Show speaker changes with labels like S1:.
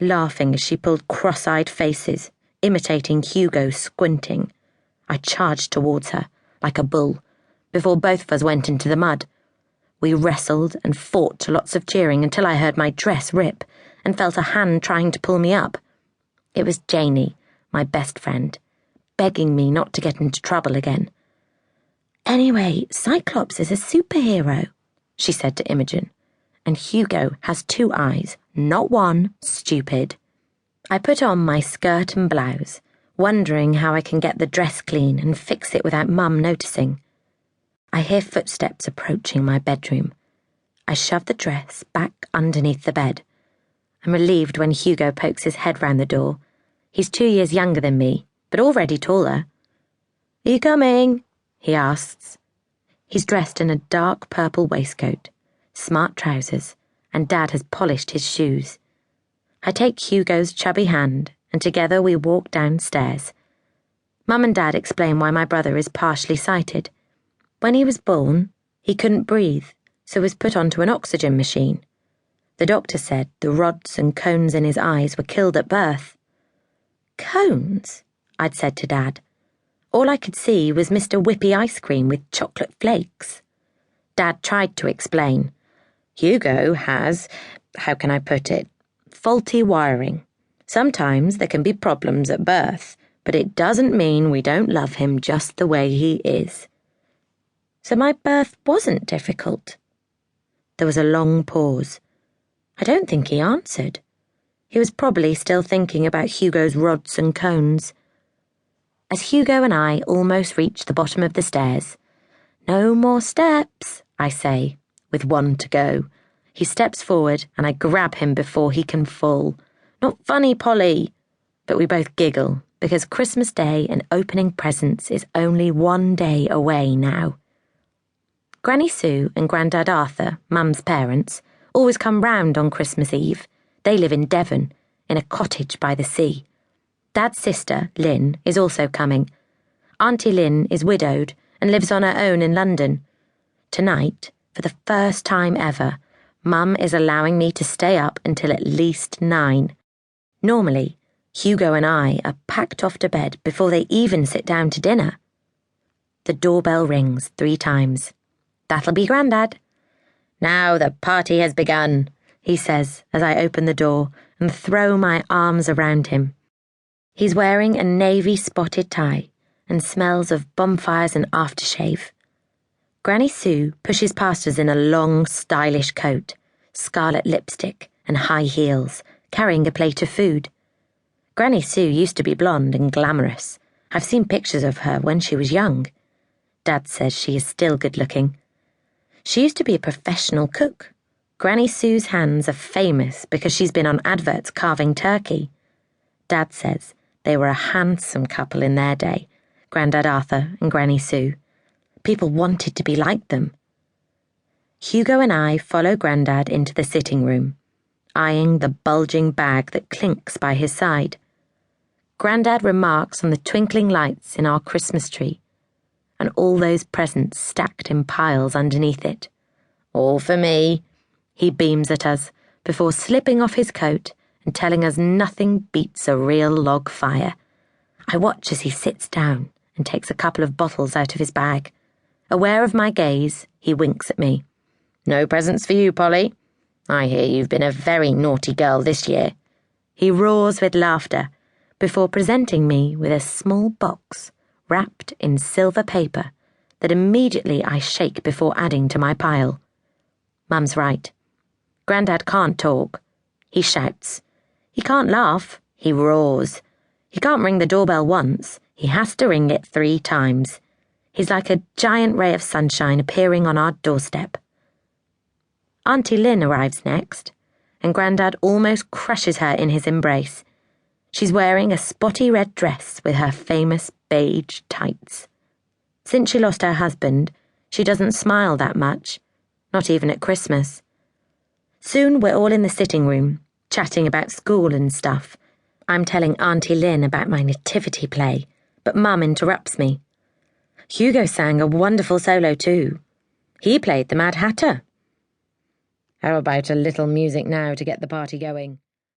S1: laughing as she pulled cross-eyed faces, imitating Hugo squinting. I charged towards her, like a bull, before both of us went into the mud. We wrestled and fought to lots of cheering until I heard my dress rip and felt a hand trying to pull me up. It was Janie, my best friend, begging me not to get into trouble again. "Anyway, Cyclops is a superhero," she said to Imogen, "and Hugo has 2 eyes, not 1, stupid." I put on my skirt and blouse, wondering how I can get the dress clean and fix it without Mum noticing. I hear footsteps approaching my bedroom. I shove the dress back underneath the bed. I'm relieved when Hugo pokes his head round the door. He's 2 years younger than me, but already taller. "Are you coming?" he asks. He's dressed in a dark purple waistcoat, smart trousers, and Dad has polished his shoes. I take Hugo's chubby hand, and together we walk downstairs. Mum and Dad explain why my brother is partially sighted. When he was born, he couldn't breathe, so was put onto an oxygen machine. The doctor said the rods and cones in his eyes were killed at birth. "Cones?" I'd said to Dad. All I could see was Mr. Whippy ice cream with chocolate flakes. Dad tried to explain. "Hugo has, how can I put it, faulty wiring. Sometimes there can be problems at birth, but it doesn't mean we don't love him just the way he is." So my birth wasn't difficult. There was a long pause. I don't think he answered. He was probably still thinking about Hugo's rods and cones. As Hugo and I almost reach the bottom of the stairs, "No more steps," I say, with 1 to go. He steps forward and I grab him before he can fall. "Not funny, Polly." But we both giggle because Christmas Day and opening presents is only 1 day away now. Granny Sue and Grandad Arthur, Mum's parents, always come round on Christmas Eve. They live in Devon, in a cottage by the sea. Dad's sister, Lynn, is also coming. Auntie Lynn is widowed and lives on her own in London. Tonight, for the first time ever, Mum is allowing me to stay up until at least 9. Normally, Hugo and I are packed off to bed before they even sit down to dinner. The doorbell rings 3 times. "That'll be Grandad." "Now the party has begun," he says as I open the door and throw my arms around him. He's wearing a navy spotted tie and smells of bonfires and aftershave. Granny Sue pushes past us in a long, stylish coat, scarlet lipstick and high heels, carrying a plate of food. Granny Sue used to be blonde and glamorous. I've seen pictures of her when she was young. Dad says she is still good-looking. She used to be a professional cook. Granny Sue's hands are famous because she's been on adverts carving turkey. Dad says they were a handsome couple in their day, Grandad Arthur and Granny Sue. People wanted to be like them. Hugo and I follow Grandad into the sitting room, eyeing the bulging bag that clinks by his side. Grandad remarks on the twinkling lights in our Christmas tree, and all those presents stacked in piles underneath it. "All for me," he beams at us, before slipping off his coat and telling us nothing beats a real log fire. I watch as he sits down and takes a couple of bottles out of his bag. Aware of my gaze, he winks at me. "No presents for you, Polly. I hear you've been a very naughty girl this year." He roars with laughter, before presenting me with a small box wrapped in silver paper that immediately I shake before adding to my pile. Mum's right. Grandad can't talk. He shouts. He can't laugh. He roars. He can't ring the doorbell once. He has to ring it 3 times. He's like a giant ray of sunshine appearing on our doorstep. Auntie Lynn arrives next, and Grandad almost crushes her in his embrace. She's wearing a spotty red dress with her famous beige tights. Since she lost her husband, she doesn't smile that much, not even at Christmas. Soon we're all in the sitting room, chatting about school and stuff. I'm telling Auntie Lynn about my nativity play, but Mum interrupts me. Hugo sang a wonderful solo too. He played the Mad Hatter. How about a little music now to get the party going?